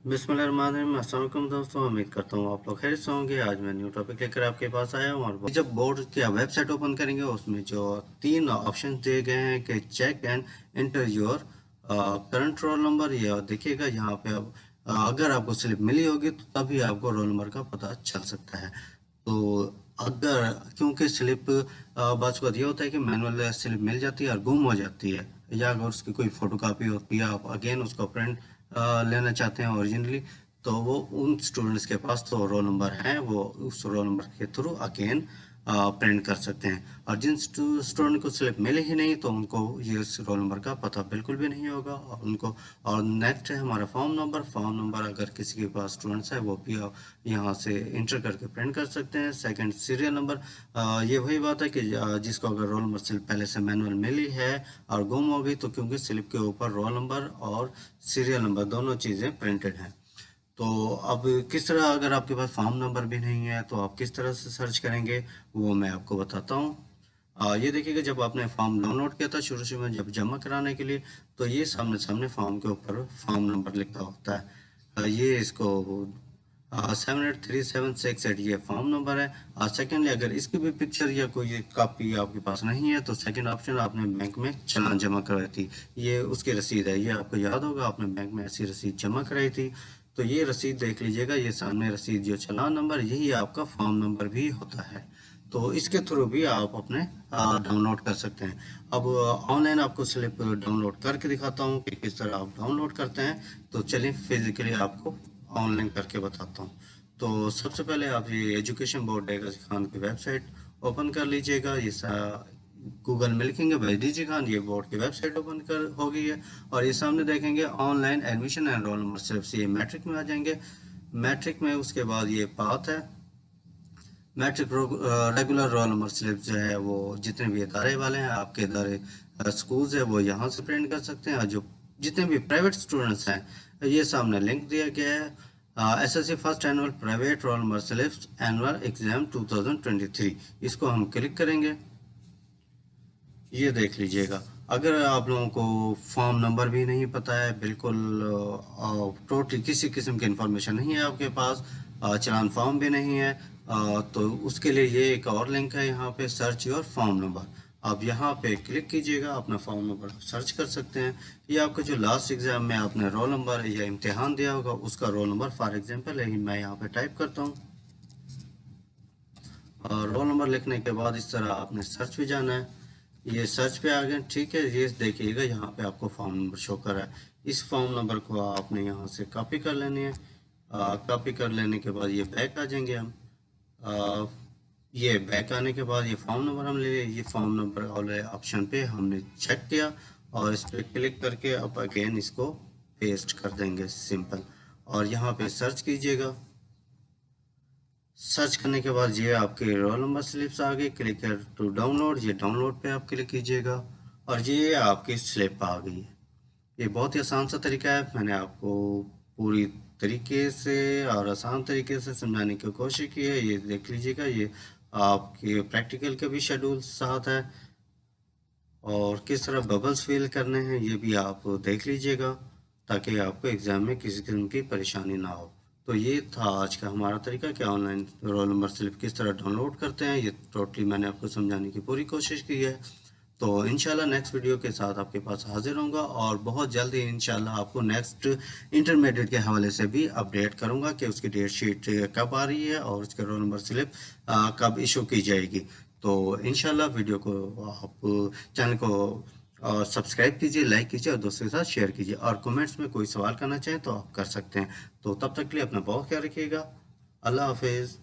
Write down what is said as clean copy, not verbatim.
बिस्मिल्लाहिर्रहमानिर्रहीम। अस्सलाम वालेकुम दोस्तों, उम्मीद करता हूँ आप लोग खैरियत से होंगे। आज मैं न्यू टॉपिक लेकर आपके पास आया हूँ और जब बोर्ड की आप वेबसाइट ओपन करेंगे उसमें जो तीन ऑप्शन दिए गए हैं कि check and enter your current roll number, ये देखिएगा यहाँ पे। अब अगर आपको स्लिप मिली होगी तो तभी आपको रोल नंबर का पता चल सकता है। तो अगर क्योंकि स्लिप बात ये होता है कि मैनुअल स्लिप मिल जाती है और गुम हो जाती है, या अगर उसकी कोई फोटोकॉपी होती है, आप अगेन उसका प्रिंट लेना चाहते हैं ओरिजिनली, तो वो उन स्टूडेंट्स के पास तो रोल नंबर है, वो उस रोल नंबर के थ्रू अगेन प्रिंट कर सकते हैं। और जिन स्टूडेंट को स्लिप मिले ही नहीं तो उनको ये इस रोल नंबर का पता बिल्कुल भी नहीं होगा और उनको। और नेक्स्ट है हमारा फॉर्म नंबर अगर किसी के पास स्टूडेंट्स है वो भी यहाँ से इंटर करके प्रिंट कर सकते हैं। सेकंड सीरियल नंबर, ये वही बात है कि जिसको अगर रोल नंबर स्लिप पहले से मैनुअल मिली है और गुम हो गई, तो क्योंकि स्लिप के ऊपर रोल नंबर और सीरियल नंबर दोनों चीज़ें प्रिंटेड हैं। तो अब किस तरह, अगर आपके पास फॉर्म नंबर भी नहीं है तो आप किस तरह से सर्च करेंगे वो मैं आपको बताता हूँ। ये देखिएगा, जब आपने फॉर्म डाउनलोड किया था शुरू शुरू में जब जमा कराने के लिए, तो ये सामने सामने फॉर्म के ऊपर फॉर्म नंबर लिखा होता है। ये इसको 783768 ये फॉर्म नंबर है। सेकेंडली, अगर इसकी भी पिक्चर या कोई कॉपी आपके पास नहीं है तो सेकंड ऑप्शन, आपने बैंक में चालान जमा कराई थी, ये उसकी रसीद है। ये आपको याद होगा, आपने बैंक में ऐसी रसीद जमा कराई थी, तो ये रसीद देख लीजिएगा। ये सामने रसीद जो चालान नंबर, यही आपका फॉर्म नंबर भी होता है। तो इसके थ्रू भी आप अपने डाउनलोड कर सकते हैं। अब ऑनलाइन आपको स्लिप डाउनलोड करके दिखाता हूँ कि किस तरह आप डाउनलोड करते हैं। तो चलिए फिजिकली आपको ऑनलाइन करके बताता हूँ। तो सबसे पहले आप ये एजुकेशन बोर्ड डेगाजी खान की वेबसाइट ओपन कर लीजिएगा। ये गूगल में लिखेंगे डेगाजी खान, ये बोर्ड की वेबसाइट ओपन कर हो गई है। और ये सामने देखेंगे online admission and role number slip, ये मैट्रिक में आ जाएंगे। मैट्रिक में उसके बाद ये पाथ है matric regular roll number slip जो है वो जितने भी इदारे वाले हैं, आपके इदारे स्कूल्स है, वो यहाँ से प्रिंट कर सकते हैं। और जो जितने भी प्राइवेट स्टूडेंट्स हैं, ये सामने लिंक दिया गया है, SSC first annual private roll number slips annual exam 2023, इसको हम क्लिक करेंगे। ये देख लीजिएगा, अगर आप लोगों को फॉर्म नंबर भी नहीं पता है, बिल्कुल टोटली किसी किस्म की इंफॉर्मेशन नहीं है आपके पास, चालान फॉर्म भी नहीं है, तो उसके लिए ये एक और लिंक है यहाँ पे, सर्च योर फॉर्म नंबर। आप यहाँ पे क्लिक कीजिएगा, अपना फॉर्म नंबर सर्च कर सकते हैं। ये आपका जो लास्ट एग्जाम में आपने रोल नंबर या इम्तिहान दिया होगा उसका रोल नंबर, फॉर एग्जाम्पल यही मैं यहाँ पे टाइप करता हूँ। और रोल नंबर लिखने के बाद इस तरह आपने सर्च पे जाना है। ये सर्च पे आ गए, ठीक है। ये देखिएगा यहाँ पे आपको फॉर्म नंबर शो कर रहा है। इस फॉर्म नंबर को आपने यहाँ से कॉपी कर लेनी है। कॉपी कर लेने के बाद ये बैक आ जाएंगे हम। आ, ये बैक आने के बाद ये फॉर्म नंबर हम ले लिए। ये फॉर्म नंबर वाले ऑप्शन पे हमने चेक किया और इस पर क्लिक करके अब अगेन इसको पेस्ट कर देंगे, सिंपल। और यहाँ पे सर्च कीजिएगा। सर्च करने के बाद ये आपके रोल नंबर स्लिप्स आ गई। क्लिक टू डाउनलोड, ये डाउनलोड पे आप क्लिक कीजिएगा और ये आपकी स्लिप आ गई है। ये बहुत ही आसान सा तरीका है, मैंने आपको पूरी तरीके से और आसान तरीके से समझाने की कोशिश की है। ये देख लीजिएगा, ये आपके प्रैक्टिकल के भी शेड्यूल साथ है और किस तरह बबल्स फिल करने हैं ये भी आप देख लीजिएगा, ताकि आपको एग्ज़ाम में किसी किस्म की परेशानी ना हो। तो ये था आज का हमारा तरीका कि ऑनलाइन रोल नंबर स्लिप किस तरह डाउनलोड करते हैं। ये टोटली मैंने आपको समझाने की पूरी कोशिश की है। तो इंशाल्लाह नेक्स्ट वीडियो के साथ आपके पास हाजिर होऊंगा और बहुत जल्दी इंशाल्लाह आपको नेक्स्ट इंटरमीडिएट के हवाले से भी अपडेट करूंगा कि उसकी डेट शीट कब आ रही है और उसके रोल नंबर स्लिप कब इशू की जाएगी। तो इंशाल्लाह वीडियो को आप चैनल को सब्सक्राइब कीजिए, लाइक कीजिए और दोस्तों के साथ शेयर कीजिए। और कमेंट्स में कोई सवाल करना चाहें तो आप कर सकते हैं। तो तब तक के लिए अपना बहुत ख्याल रखिएगा। अल्लाह हाफिज़।